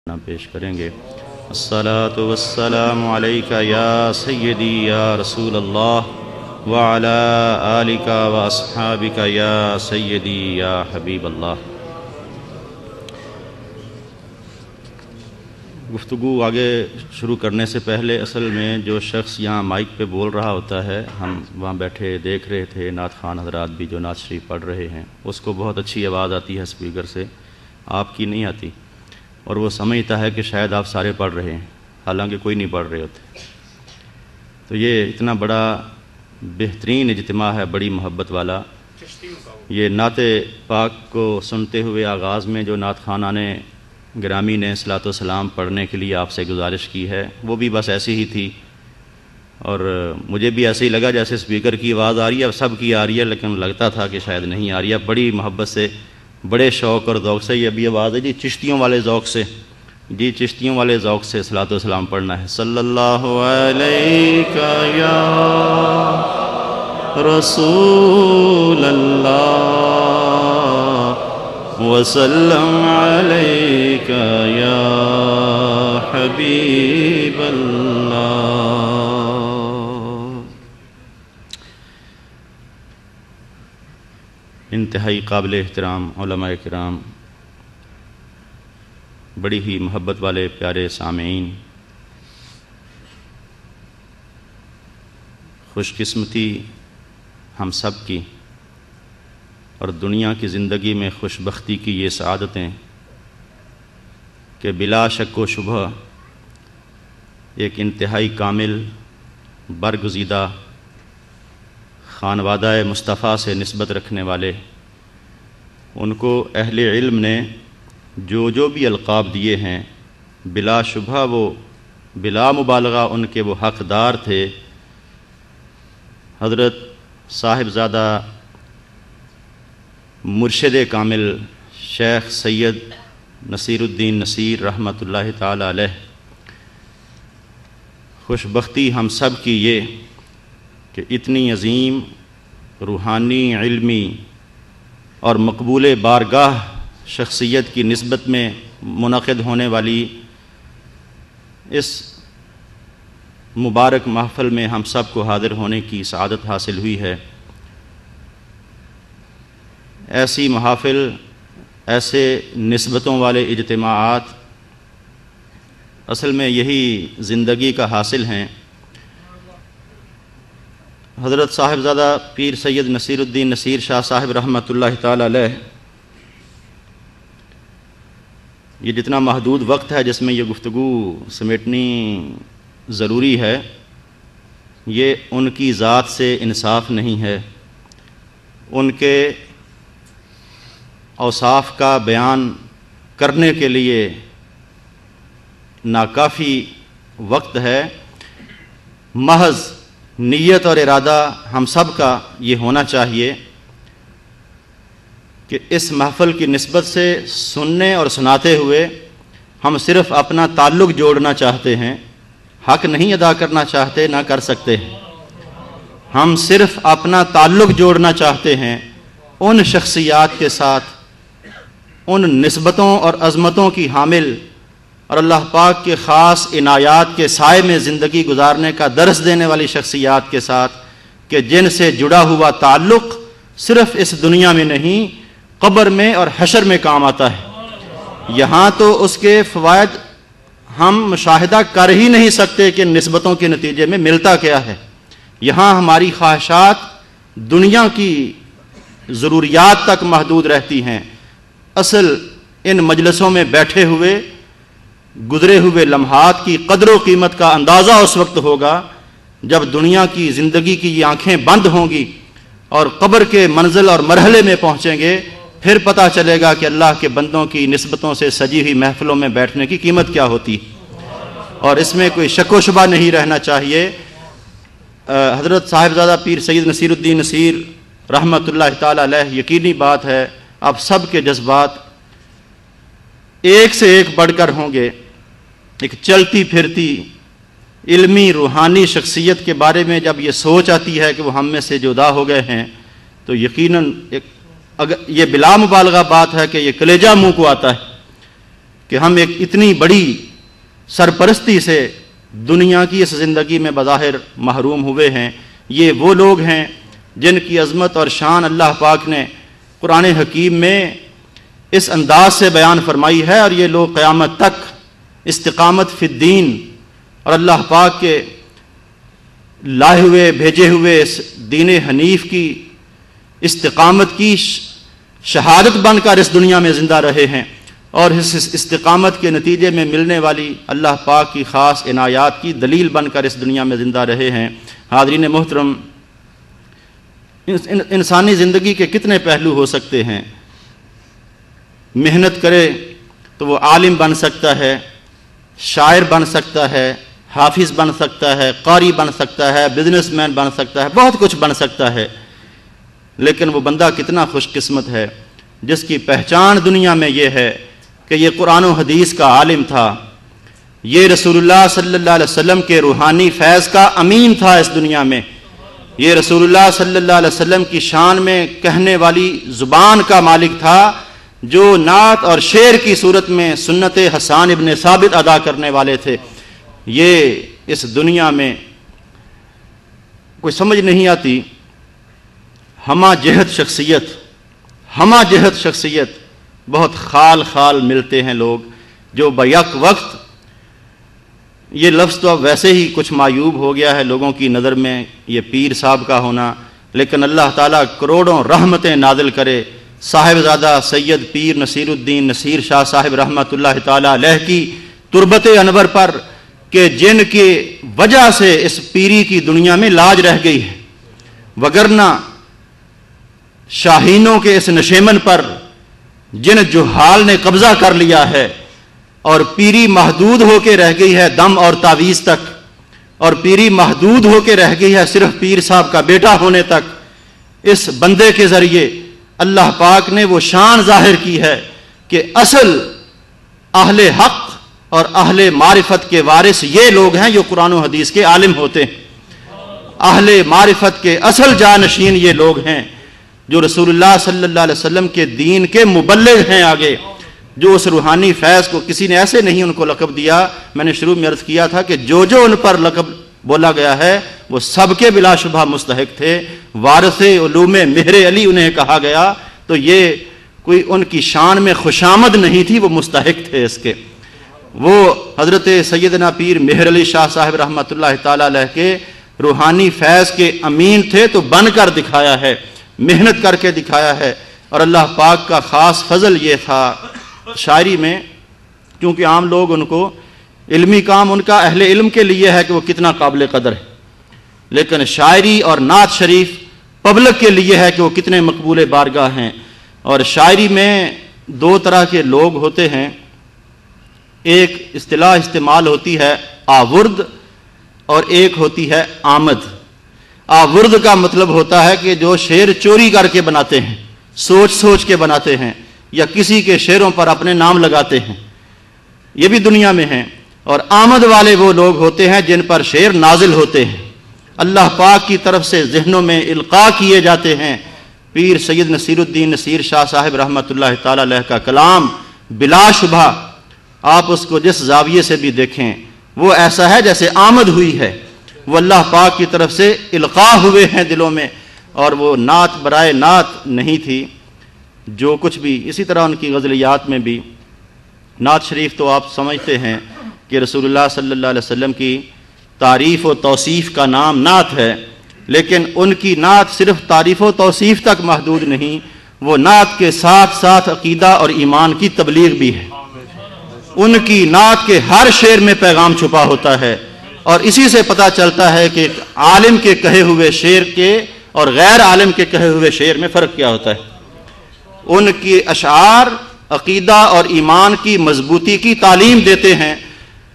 نام پیش کریں گے۔ الصلاۃ والسلام علیک یا سیدی یا رسول اللہ وعلی آلک واصحابک یا سیدی یا حبیب اللہ۔ گفتگو آگے شروع کرنے سے پہلے اصل میں جو شخص یہاں مائک پہ بول رہا ہوتا ہے، ہم وہاں بیٹھے دیکھ رہے تھے، نعت خوان حضرات بھی جو نعت شریف پڑھ رہے ہیں، اس کو بہت اچھی آواز آتی ہے اسپیکر سے، آپ کی نہیں آتی، اور وہ سمجھتا ہے کہ شاید آپ سارے پڑھ رہے ہیں، حالانکہ کوئی نہیں پڑھ رہے ہوتے۔ تو یہ اتنا بڑا بہترین اجتماع ہے، بڑی محبت والا۔ یہ نعت پاک کو سنتے ہوئے آغاز میں جو نعت خوانان گرامی نے صلاۃ و سلام پڑھنے کے لیے آپ سے گزارش کی ہے، وہ بھی بس ایسی ہی تھی، اور مجھے بھی ایسے ہی لگا جیسے اسپیکر کی آواز آ رہی ہے، اب سب کی آ رہی ہے، لیکن لگتا تھا کہ شاید نہیں آ رہی ہے۔ بڑی محبت سے، بڑے شوق اور ذوق سے یہ ابھی آواز ہے جی، چشتیوں والے ذوق سے، جی چشتیوں والے ذوق سے صلاۃ و سلام پڑھنا ہے۔ صلی اللہ علیک یا رسول اللہ وسلم علیک یا حبیب اللہ۔ انتہائی قابل احترام علماء کرام، بڑی ہی محبت والے پیارے سامعین، خوش قسمتی ہم سب کی اور دنیا کی زندگی میں خوش بختی کی یہ سعادتیں کہ بلا شک و شبہ ایک انتہائی کامل برگزیدہ خانوادہ مصطفیٰ سے نسبت رکھنے والے، ان کو اہل علم نے جو بھی القاب دیے ہیں، بلا شبہ وہ بلا مبالغہ ان کے وہ حقدار تھے۔ حضرت صاحبزادہ مرشد کامل شیخ سید نصیر الدین نصیر رحمۃ اللہ تعالی علیہ، خوش بختی ہم سب کی یہ کہ اتنی عظیم روحانی، علمی اور مقبول بارگاہ شخصیت کی نسبت میں منعقد ہونے والی اس مبارک محفل میں ہم سب کو حاضر ہونے کی سعادت حاصل ہوئی ہے۔ ایسی محافل، ایسے نسبتوں والے اجتماعات اصل میں یہی زندگی کا حاصل ہیں۔ حضرت صاحبزادہ پیر سید نصیر الدین نصیر شاہ صاحب رحمۃ اللہ تعالی علیہ، یہ جتنا محدود وقت ہے جس میں یہ گفتگو سمیٹنی ضروری ہے، یہ ان کی ذات سے انصاف نہیں ہے، ان کے اوصاف کا بیان کرنے کے لیے ناکافی وقت ہے۔ محض نیت اور ارادہ ہم سب کا یہ ہونا چاہیے کہ اس محفل کی نسبت سے سننے اور سناتے ہوئے ہم صرف اپنا تعلق جوڑنا چاہتے ہیں، حق نہیں ادا کرنا چاہتے، نہ کر سکتے ہیں۔ ہم صرف اپنا تعلق جوڑنا چاہتے ہیں ان شخصیات کے ساتھ، ان نسبتوں اور عظمتوں کی حامل اور اللہ پاک کے خاص عنایات کے سائے میں زندگی گزارنے کا درس دینے والی شخصیات کے ساتھ کہ جن سے جڑا ہوا تعلق صرف اس دنیا میں نہیں، قبر میں اور حشر میں کام آتا ہے۔ یہاں تو اس کے فوائد ہم مشاہدہ کر ہی نہیں سکتے کہ نسبتوں کے نتیجے میں ملتا کیا ہے۔ یہاں ہماری خواہشات دنیا کی ضروریات تک محدود رہتی ہیں۔ اصل ان مجلسوں میں بیٹھے ہوئے گزرے ہوئے لمحات کی قدر و قیمت کا اندازہ اس وقت ہوگا جب دنیا کی زندگی کی یہ آنکھیں بند ہوں گی اور قبر کے منزل اور مرحلے میں پہنچیں گے، پھر پتہ چلے گا کہ اللہ کے بندوں کی نسبتوں سے سجی ہوئی محفلوں میں بیٹھنے کی قیمت کیا ہوتی، اور اس میں کوئی شک و شبہ نہیں رہنا چاہیے۔ حضرت صاحبزادہ پیر سید نصیر الدین نصیر رحمۃ اللہ تعالی علیہ، یقینی بات ہے آپ سب کے جذبات ایک سے ایک بڑھ کر ہوں گے۔ ایک چلتی پھرتی علمی روحانی شخصیت کے بارے میں جب یہ سوچ آتی ہے کہ وہ ہم میں سے جدا ہو گئے ہیں، تو یقیناً اگر یہ بلا مبالغہ بات ہے کہ یہ کلیجہ منہ کو آتا ہے کہ ہم ایک اتنی بڑی سرپرستی سے دنیا کی اس زندگی میں بظاہر محروم ہوئے ہیں۔ یہ وہ لوگ ہیں جن کی عظمت اور شان اللہ پاک نے قرآن حکیم میں اس انداز سے بیان فرمائی ہے، اور یہ لوگ قیامت تک استقامت فی الدین اور اللہ پاک کے لائے ہوئے بھیجے ہوئے اس دین حنیف کی استقامت کی شہادت بن کر اس دنیا میں زندہ رہے ہیں، اور اس استقامت کے نتیجے میں ملنے والی اللہ پاک کی خاص عنایات کی دلیل بن کر اس دنیا میں زندہ رہے ہیں۔ حاضرین محترم، انسانی زندگی کے کتنے پہلو ہو سکتے ہیں۔ محنت کرے تو وہ عالم بن سکتا ہے، شاعر بن سکتا ہے، حافظ بن سکتا ہے، قاری بن سکتا ہے، بزنس مین بن سکتا ہے، بہت کچھ بن سکتا ہے، لیکن وہ بندہ کتنا خوش قسمت ہے جس کی پہچان دنیا میں یہ ہے کہ یہ قرآن و حدیث کا عالم تھا، یہ رسول اللہ صلی اللہ علیہ وسلم کے روحانی فیض کا امین تھا اس دنیا میں، یہ رسول اللہ صلی اللہ علیہ وسلم کی شان میں کہنے والی زبان کا مالک تھا، جو نعت اور شعر کی صورت میں سنت حسان ابن ثابت ادا کرنے والے تھے۔ یہ اس دنیا میں کوئی سمجھ نہیں آتی، ہمہ جہت شخصیت بہت خال خال ملتے ہیں لوگ جو بیک وقت، یہ لفظ تو اب ویسے ہی کچھ معیوب ہو گیا ہے لوگوں کی نظر میں، یہ پیر صاحب کا ہونا، لیکن اللہ تعالیٰ کروڑوں رحمتیں نازل کرے صاحبزادہ سید پیر نصیر الدین نصیر شاہ صاحب رحمۃ اللہ تعالیٰ علیہ کی تربت انور پر، کہ جن کی وجہ سے اس پیری کی دنیا میں لاج رہ گئی ہے، وگرنہ شاہینوں کے اس نشیمن پر جن جہال نے قبضہ کر لیا ہے، اور پیری محدود ہو کے رہ گئی ہے دم اور تعویذ تک، اور پیری محدود ہو کے رہ گئی ہے صرف پیر صاحب کا بیٹا ہونے تک، اس بندے کے ذریعے اللہ پاک نے وہ شان ظاہر کی ہے کہ اصل اہل حق اور اہل معرفت کے وارث یہ لوگ ہیں جو قرآن و حدیث کے عالم ہوتے ہیں۔ اہل معرفت کے اصل جانشین یہ لوگ ہیں جو رسول اللہ صلی اللہ علیہ وسلم کے دین کے مبلغ ہیں آگے، جو اس روحانی فیض کو کسی نے ایسے نہیں ان کو لقب دیا۔ میں نے شروع میں عرض کیا تھا کہ جو ان پر لقب بولا گیا ہے وہ سب کے بلا شبہ مستحق تھے، وارث علوم مہر علی انہیں کہا گیا، تو یہ کوئی ان کی شان میں خوشامد نہیں تھی، وہ مستحق تھے اس کے۔ وہ حضرت سیدنا پیر مہر علی شاہ صاحب رحمۃ اللہ تعالیٰ علیہ کے روحانی فیض کے امین تھے، تو بن کر دکھایا ہے، محنت کر کے دکھایا ہے، اور اللہ پاک کا خاص فضل یہ تھا شاعری میں، کیونکہ عام لوگ ان کو علمی کام ان کا اہل علم کے لیے ہے کہ وہ کتنا قابل قدر ہے، لیکن شاعری اور نعت شریف پبلک کے لیے ہے کہ وہ کتنے مقبول بارگاہ ہیں۔ اور شاعری میں دو طرح کے لوگ ہوتے ہیں، ایک اصطلاح استعمال ہوتی ہے آورد، اور ایک ہوتی ہے آمد۔ آورد کا مطلب ہوتا ہے کہ جو شعر چوری کر کے بناتے ہیں، سوچ کے بناتے ہیں، یا کسی کے شعروں پر اپنے نام لگاتے ہیں، یہ بھی دنیا میں ہیں۔ اور آمد والے وہ لوگ ہوتے ہیں جن پر شعر نازل ہوتے ہیں، اللہ پاک کی طرف سے ذہنوں میں القاء کیے جاتے ہیں۔ پیر سید نصیر الدین نصیر شاہ صاحب رحمۃ اللہ تعالیٰ علیہ کا کلام بلا شبہ آپ اس کو جس زاویے سے بھی دیکھیں وہ ایسا ہے جیسے آمد ہوئی ہے، وہ اللہ پاک کی طرف سے القاء ہوئے ہیں دلوں میں، اور وہ نعت برائے نعت نہیں تھی جو کچھ بھی۔ اسی طرح ان کی غزلیات میں بھی نعت شریف تو آپ سمجھتے ہیں کہ رسول اللہ صلی اللہ علیہ وسلم کی تعریف و توصیف کا نام نعت ہے، لیکن ان کی نعت صرف تعریف و توصیف تک محدود نہیں، وہ نعت کے ساتھ ساتھ عقیدہ اور ایمان کی تبلیغ بھی ہے۔ ان کی نعت کے ہر شعر میں پیغام چھپا ہوتا ہے، اور اسی سے پتہ چلتا ہے کہ عالم کے کہے ہوئے شعر کے اور غیر عالم کے کہے ہوئے شعر میں فرق کیا ہوتا ہے۔ ان کی اشعار عقیدہ اور ایمان کی مضبوطی کی تعلیم دیتے ہیں،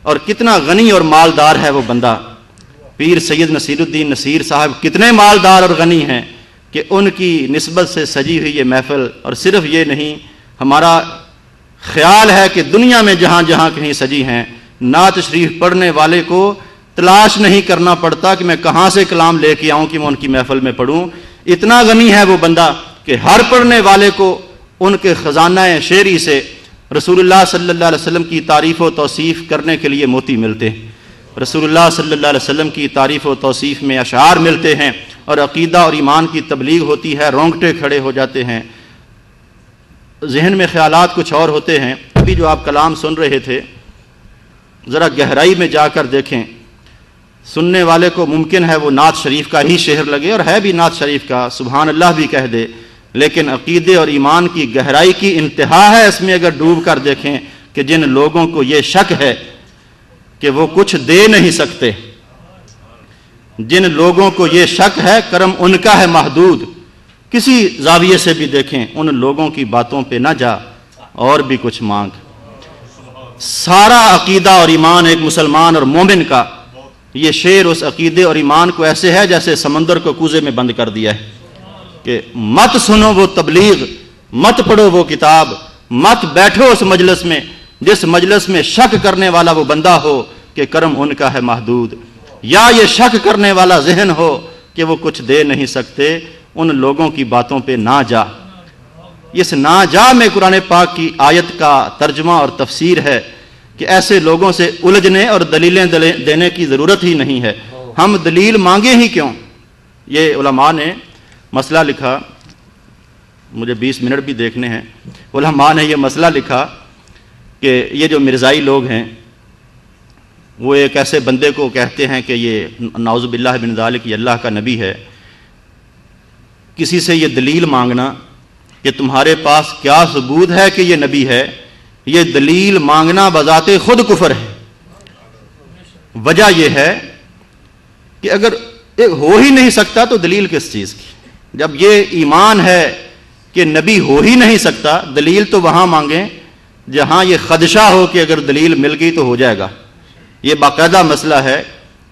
اور کتنا غنی اور مالدار ہے وہ بندہ۔ پیر سید نصیر الدین نصیر صاحب کتنے مالدار اور غنی ہیں کہ ان کی نسبت سے سجی ہوئی یہ محفل، اور صرف یہ نہیں، ہمارا خیال ہے کہ دنیا میں جہاں جہاں کہیں سجی ہیں، نعت شریف پڑھنے والے کو تلاش نہیں کرنا پڑتا کہ میں کہاں سے کلام لے کے آؤں کہ میں ان کی محفل میں پڑھوں۔ اتنا غنی ہے وہ بندہ کہ ہر پڑھنے والے کو ان کے خزانہ شعری سے رسول اللہ صلی اللہ علیہ وسلم کی تعریف و توصیف کرنے کے لیے موتی ملتے ہیں، رسول اللہ صلی اللہ علیہ وسلم کی تعریف و توصیف میں اشعار ملتے ہیں، اور عقیدہ اور ایمان کی تبلیغ ہوتی ہے، رونگٹے کھڑے ہو جاتے ہیں، ذہن میں خیالات کچھ اور ہوتے ہیں۔ ابھی جو آپ کلام سن رہے تھے، ذرا گہرائی میں جا کر دیکھیں، سننے والے کو ممکن ہے وہ نعت شریف کا ہی شعر لگے، اور ہے بھی نعت شریف کا، سبحان اللہ بھی کہہ دے، لیکن عقیدے اور ایمان کی گہرائی کی انتہا ہے اس میں اگر ڈوب کر دیکھیں کہ جن لوگوں کو یہ شک ہے کہ وہ کچھ دے نہیں سکتے، جن لوگوں کو یہ شک ہے کرم ان کا ہے محدود، کسی زاویے سے بھی دیکھیں، ان لوگوں کی باتوں پہ نہ جا اور بھی کچھ مانگ۔ سارا عقیدہ اور ایمان ایک مسلمان اور مومن کا، یہ شعر اس عقیدے اور ایمان کو ایسے ہے جیسے سمندر کو کوزے میں بند کر دیا ہے کہ مت سنو وہ تبلیغ، مت پڑھو وہ کتاب، مت بیٹھو اس مجلس میں جس مجلس میں شک کرنے والا وہ بندہ ہو کہ کرم ان کا ہے محدود، یا یہ شک کرنے والا ذہن ہو کہ وہ کچھ دے نہیں سکتے، ان لوگوں کی باتوں پہ نہ جا۔ اس نہ جا میں قرآن پاک کی آیت کا ترجمہ اور تفسیر ہے کہ ایسے لوگوں سے الجھنے اور دلیلیں دینے کی ضرورت ہی نہیں ہے، ہم دلیل مانگیں ہی کیوں۔ یہ علماء نے مسئلہ لکھا، مجھے 20 منٹ بھی دیکھنے ہیں، علماء نے یہ مسئلہ لکھا کہ یہ جو مرزائی لوگ ہیں وہ ایک ایسے بندے کو کہتے ہیں کہ یہ نعوذ باللہ من ذالک یہ اللہ کا نبی ہے، کسی سے یہ دلیل مانگنا کہ تمہارے پاس کیا ثبوت ہے کہ یہ نبی ہے، یہ دلیل مانگنا بذات خود کفر ہے۔ وجہ یہ ہے کہ اگر ہو ہی نہیں سکتا تو دلیل کس چیز کی؟ جب یہ ایمان ہے کہ نبی ہو ہی نہیں سکتا، دلیل تو وہاں مانگیں جہاں یہ خدشہ ہو کہ اگر دلیل مل گئی تو ہو جائے گا۔ یہ باقاعدہ مسئلہ ہے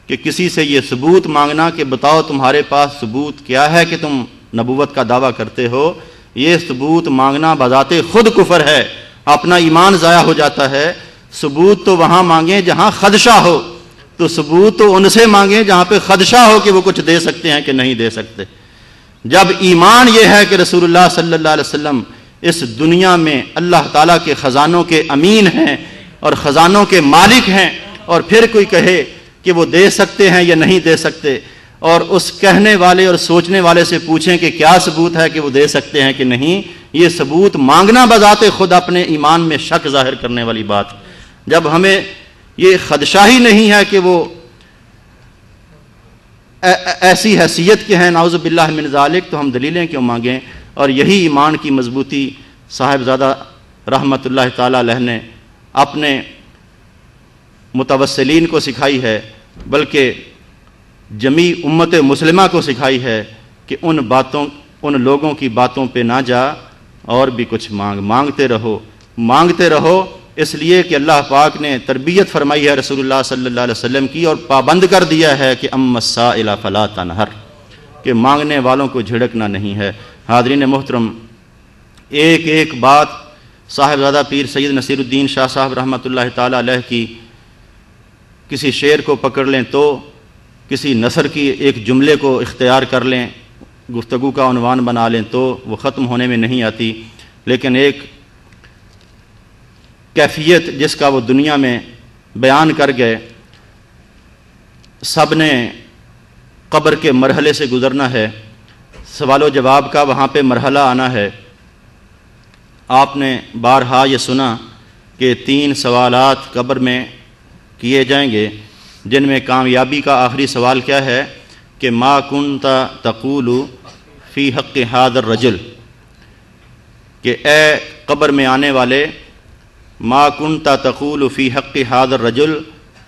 کہ کسی سے یہ ثبوت مانگنا کہ بتاؤ تمہارے پاس ثبوت کیا ہے کہ تم نبوت کا دعویٰ کرتے ہو، یہ ثبوت مانگنا بذات خود کفر ہے، اپنا ایمان ضائع ہو جاتا ہے۔ ثبوت تو وہاں مانگیں جہاں خدشہ ہو، تو ثبوت تو ان سے مانگیں جہاں پہ خدشہ ہو کہ وہ کچھ دے سکتے ہیں کہ نہیں دے سکتے۔ جب ایمان یہ ہے کہ رسول اللہ صلی اللہ علیہ وسلم اس دنیا میں اللہ تعالیٰ کے خزانوں کے امین ہیں اور خزانوں کے مالک ہیں، اور پھر کوئی کہے کہ وہ دے سکتے ہیں یا نہیں دے سکتے، اور اس کہنے والے اور سوچنے والے سے پوچھیں کہ کیا ثبوت ہے کہ وہ دے سکتے ہیں کہ نہیں، یہ ثبوت مانگنا بذات خود اپنے ایمان میں شک ظاہر کرنے والی بات۔ جب ہمیں یہ خدشہ ہی نہیں ہے کہ وہ ایسی حیثیت کے ہیں نعوذ باللہ من ذالک، تو ہم دلیلیں کیوں مانگیں؟ اور یہی ایمان کی مضبوطی صاحبزادہ رحمۃ اللہ تعالیٰ علیہ نے اپنے متوسلین کو سکھائی ہے، بلکہ جمیع امت مسلمہ کو سکھائی ہے کہ ان لوگوں کی باتوں پہ نہ جا اور بھی کچھ مانگتے رہو، اس لیے کہ اللہ پاک نے تربیت فرمائی ہے رسول اللہ صلی اللہ علیہ وسلم کی، اور پابند کر دیا ہے کہ اما السائل فلا تنہر، کہ مانگنے والوں کو جھڑکنا نہیں ہے۔ حاضرین محترم، ایک ایک بات صاحبزادہ پیر سید نصیر الدین شاہ صاحب رحمۃ اللہ تعالیٰ علیہ کی کسی شعر کو پکڑ لیں تو، کسی نثر کی ایک جملے کو اختیار کر لیں، گفتگو کا عنوان بنا لیں تو وہ ختم ہونے میں نہیں آتی، لیکن ایک کیفیت جس کا وہ دنیا میں بیان کر گئے، سب نے قبر کے مرحلے سے گزرنا ہے، سوال و جواب کا وہاں پہ مرحلہ آنا ہے۔ آپ نے بارہا یہ سنا کہ 3 سوالات قبر میں کیے جائیں گے، جن میں کامیابی کا آخری سوال کیا ہے کہ ما کنت تقول فی حق ھذا الرجل، کہ اے قبر میں آنے والے، ما کنت تقول فی حق ھذا الرجل،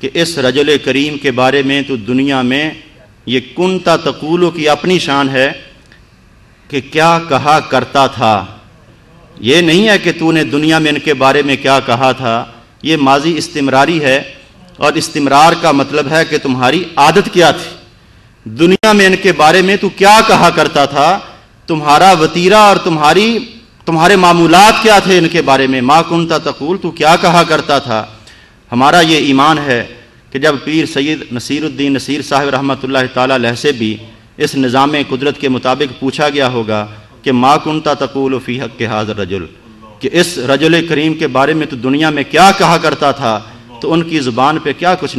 کہ اس رجل کریم کے بارے میں تو دنیا میں، یہ کنت تقول کی اپنی شان ہے کہ کیا کہا کرتا تھا، یہ نہیں ہے کہ تو نے دنیا میں ان کے بارے میں کیا کہا تھا، یہ ماضی استمراری ہے، اور استمرار کا مطلب ہے کہ تمہاری عادت کیا تھی، دنیا میں ان کے بارے میں تو کیا کہا کرتا تھا، تمہارا وتیرہ اور تمہارے معمولات کیا تھے ان کے بارے میں، ما کنت تقول، تو کیا کہا کرتا تھا۔ ہمارا یہ ایمان ہے کہ جب پیر سید نصیر الدین نصیر صاحب رحمۃ اللہ تعالیٰ علیہ سے بھی اس نظام قدرت کے مطابق پوچھا گیا ہوگا کہ ما کنت تقول فی حق ھذا الرجل، کہ اس رجل کریم کے بارے میں تو دنیا میں کیا کہا کرتا تھا، تو ان کی زبان پہ کیا کچھ